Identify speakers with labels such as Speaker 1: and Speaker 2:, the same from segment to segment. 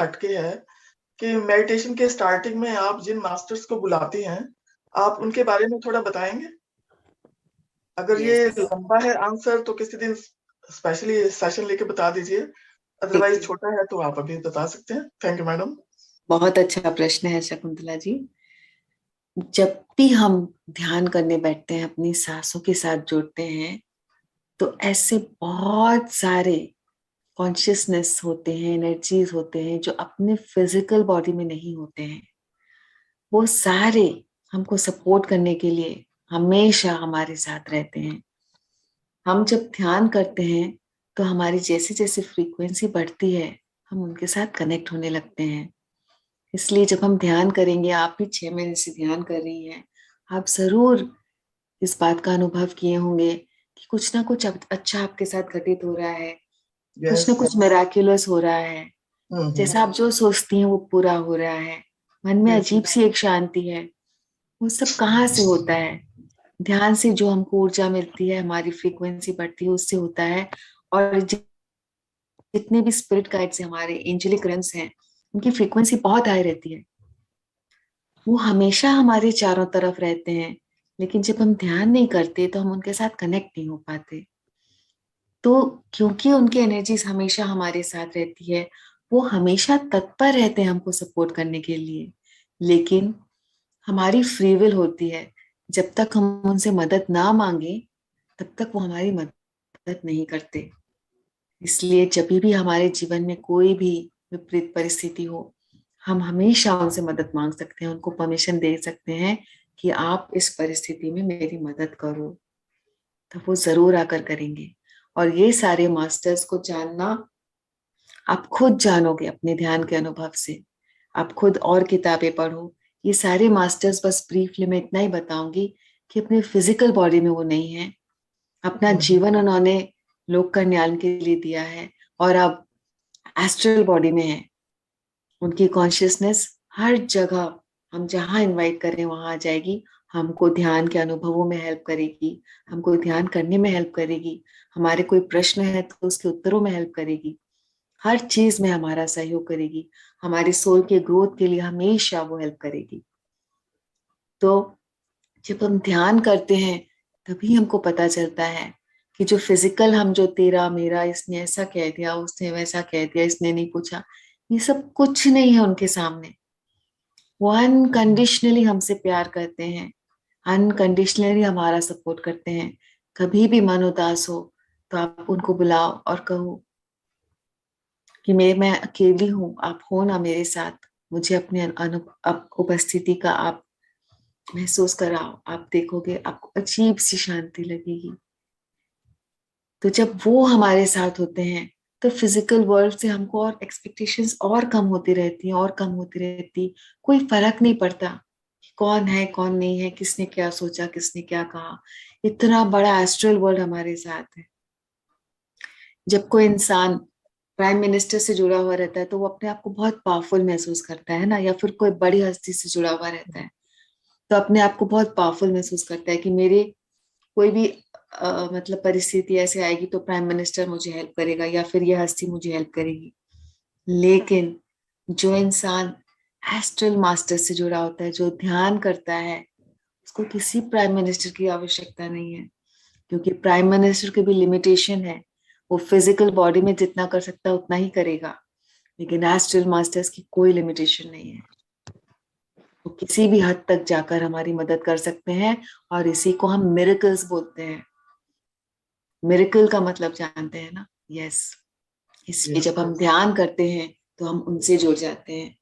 Speaker 1: अटके है कि मेडिटेशन के स्टार्टिंग में आप जिन मास्टर्स को बुलाती हैं, आप उनके बारे में थोड़ा बताएंगे? अगर ये
Speaker 2: यस,
Speaker 1: लंबा है आंसर तो किसी दिन स्पेशली सेशन लेके बता दीजिए,
Speaker 2: ठीक
Speaker 1: अदरवाइज
Speaker 2: है।
Speaker 1: छोटा है तो आप अभी बता सकते हैं। Thank you madam.
Speaker 2: बहुत अच्छा प्रश्न है शकुंतला जी। जब भी हम ध्यान करने बैठते हैं, अपनी सांसों के साथ जुड़ते हैं, तो ऐसे बहुत सारे कॉन्शियसनेस होते हैं, एनर्जीज होते हैं जो अपने फिजिकल बॉडी में नहीं होते हैं। वो सारे हमको सपोर्ट करने के लिए हमेशा हमारे साथ रहते हैं। हम जब ध्यान करते हैं तो हमारी जैसे जैसे फ्रीक्वेंसी बढ़ती है, हम उनके साथ कनेक्ट होने लगते हैं। इसलिए जब हम ध्यान करेंगे, आप भी 6 महीने से ध्यान कर रही हैं, आप जरूर इस बात का अनुभव किए होंगे कि कुछ ना कुछ अच्छा आपके साथ घटित हो रहा है, कुछ
Speaker 1: यस
Speaker 2: ना कुछ
Speaker 1: यस।
Speaker 2: मिराक्युलस हो रहा है। जैसा आप जो सोचती हैं वो पूरा हो रहा है। मन में
Speaker 1: बिल्कुल।
Speaker 2: अजीब सी एक शांति है। वो सब कहाँ से होता है? ध्यान से जो हमको ऊर्जा मिलती है, हमारी फ्रीक्वेंसी बढ़ती है, उससे होता है। और जितने भी स्पिरिट गाइड्स हैं, हमारे एंजेलिक रन्स हैं, उनकी फ्रीक्वेंसी बहुत हाई रहती है। वो हमेशा हमारे चारों तरफ रहते हैं, लेकिन जब हम ध्यान नहीं करते तो हम उनके साथ कनेक्ट नहीं हो पाते। तो क्योंकि उनकी एनर्जीज हमेशा हमारे साथ रहती है, वो हमेशा तत्पर रहते हैं हमको सपोर्ट करने के लिए। लेकिन हमारी फ्री विल होती है। जब तक हम उनसे मदद ना मांगे, तब तक वो हमारी मदद नहीं करते। इसलिए जब भी हमारे जीवन में कोई भी विपरीत परिस्थिति हो, हम हमेशा उनसे मदद मांग सकते हैं, उनको परमिशन दे सकते हैं कि आप इस परिस्थिति में मेरी मदद करो। तो वो जरूर आकर करेंगे। और ये सारे मास्टर्स को जानना आप खुद जानोगे अपने ध्यान के अनुभव से। आप खुद और किताबें पढ़ो। ये सारे मास्टर्स, बस ब्रीफली मैं इतना ही बताऊंगी कि अपने फिजिकल बॉडी में वो नहीं है। अपना जीवन उन्होंने लोक कल्याण के लिए दिया है, और अब एस्ट्रल बॉडी में है। उनकी कॉन्शियसनेस हर जगह, हम जहां इनवाइट करें वहां आ जाएगी। हमको ध्यान के अनुभवों में हेल्प करेगी, हमको ध्यान करने में हेल्प करेगी, हमारे कोई प्रश्न है तो उसके उत्तरों में हेल्प करेगी, हर चीज में हमारा सहयोग करेगी। हमारी सोल के ग्रोथ के लिए हमेशा वो हेल्प करेगी। तो जब हम ध्यान करते हैं, तभी हमको पता चलता है कि जो फिजिकल, हम जो तेरा मेरा, इसने ऐसा कह दिया, उसने वैसा कह दिया, इसने नहीं पूछा, ये सब कुछ नहीं है उनके सामने। वो अनकंडीशनली हमसे प्यार करते हैं, अनकंडीशनली हमारा सपोर्ट करते हैं। कभी भी मन उदास हो तो आप उनको बुलाओ और कहो कि मैं अकेली हूँ, आप हो ना मेरे साथ। मुझे अपने उपस्थिति का आप महसूस कराओ। आप देखोगे आपको अजीब सी शांति लगेगी। तो जब वो हमारे साथ होते हैं, तो फिजिकल वर्ल्ड से हमको और एक्सपेक्टेशंस और कम होती रहती हैं, और कम होती रहती। कोई फर्क नहीं पड़ता कि कौन है कौन नहीं है, किसने क्या सोचा, किसने क्या कहा। इतना बड़ा एस्ट्रल वर्ल्ड हमारे साथ है। जब कोई इंसान प्राइम मिनिस्टर से जुड़ा हुआ रहता है, तो वो अपने आप को बहुत पावरफुल महसूस करता है ना, या फिर कोई बड़ी हस्ती से जुड़ा हुआ रहता है तो अपने आप को बहुत पावरफुल महसूस करता है कि मेरे कोई भी मतलब परिस्थिति ऐसे आएगी तो प्राइम मिनिस्टर मुझे हेल्प करेगा, या फिर ये हस्ती मुझे हेल्प करेगी। लेकिन जो इंसान एस्ट्रल मास्टर से जुड़ा होता है, जो ध्यान करता है, उसको किसी प्राइम मिनिस्टर की आवश्यकता नहीं है। क्योंकि प्राइम मिनिस्टर की भी लिमिटेशन है। वो फिजिकल बॉडी में जितना कर सकता है उतना ही करेगा, लेकिन एस्ट्रल मास्टर्स की कोई लिमिटेशन नहीं है। वो किसी भी हद तक जाकर हमारी मदद कर सकते हैं। और इसी को हम मिरेकल्स बोलते हैं। मिरेकल का मतलब जानते हैं ना? यस। इसलिए
Speaker 1: यस
Speaker 2: जब हम
Speaker 1: यस।
Speaker 2: ध्यान करते हैं तो हम उनसे जुड़ जाते हैं।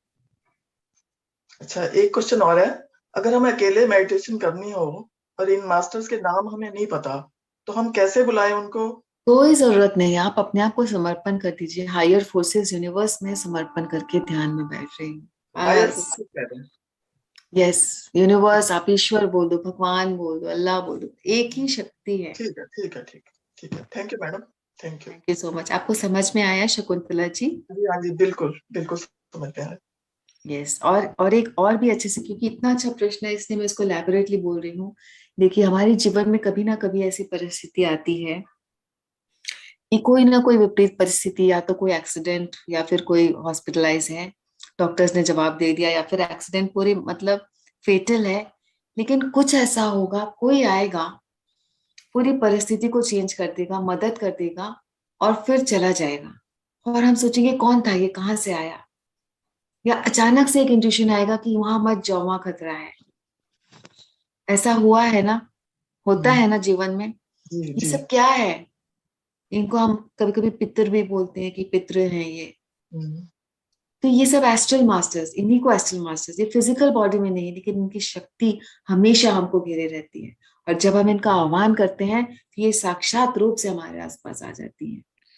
Speaker 1: अच्छा, एक क्वेश्चन और है। अगर हमें अकेले मेडिटेशन करनी हो और इन मास्टर्स के नाम हमें नहीं पता, तो हम कैसे बुलाएं उनको?
Speaker 2: कोई जरूरत नहीं है, आप अपने आप को समर्पण कर दीजिए। हायर फोर्सेस यूनिवर्स में समर्पण करके ध्यान में बैठ रही हूँ,
Speaker 1: हायर
Speaker 2: बस।
Speaker 1: फोर्सेस कह रहे हैं?
Speaker 2: यस। यूनिवर्स, आप ईश्वर बोल दो, भगवान बोल दो, अल्लाह बोल दो, एक ही शक्ति है।
Speaker 1: ठीक है ठीक है ठीक है। ठीक है, thank you madam. Thank you.
Speaker 2: Thank you so much. आपको समझ में आया शकुंतला जी?
Speaker 1: जी हाँ जी, बिल्कुल बिल्कुल समझ में आया।
Speaker 2: यस। और एक और भी अच्छे से, क्योंकि इतना अच्छा प्रश्न है इसलिए मैं इसको लैबोरेटली बोल रही हूँ। देखिए, हमारे जीवन में कभी ना कभी ऐसी परिस्थिति आती है ये कोई ना कोई विपरीत परिस्थिति, या तो कोई एक्सीडेंट या फिर कोई हॉस्पिटलाइज है, डॉक्टर्स ने जवाब दे दिया, या फिर एक्सीडेंट पूरी मतलब फेटल है, लेकिन कुछ ऐसा होगा, कोई आएगा, पूरी परिस्थिति को चेंज कर देगा, मदद कर देगा और फिर चला जाएगा। और हम सोचेंगे कौन था ये, कहाँ से आया, या अचानक से एक इंट्यूशन आएगा कि वहां मत जाओ, वहां खतरा है। ऐसा हुआ है ना, होता
Speaker 1: हम्म,
Speaker 2: है ना जीवन में।
Speaker 1: जी
Speaker 2: ये
Speaker 1: जी।
Speaker 2: सब क्या है? इनको हम कभी कभी पितर भी बोलते हैं कि पितृ हैं ये।
Speaker 1: हम्म,
Speaker 2: तो ये सब एस्ट्रल मास्टर्स, इन्हीं को एस्ट्रल मास्टर्स, ये फिजिकल बॉडी में नहीं, लेकिन इनकी शक्ति हमेशा हमको घेरे रहती है। और जब हम इनका आह्वान करते हैं तो ये साक्षात रूप से हमारे आसपास आ जाती है।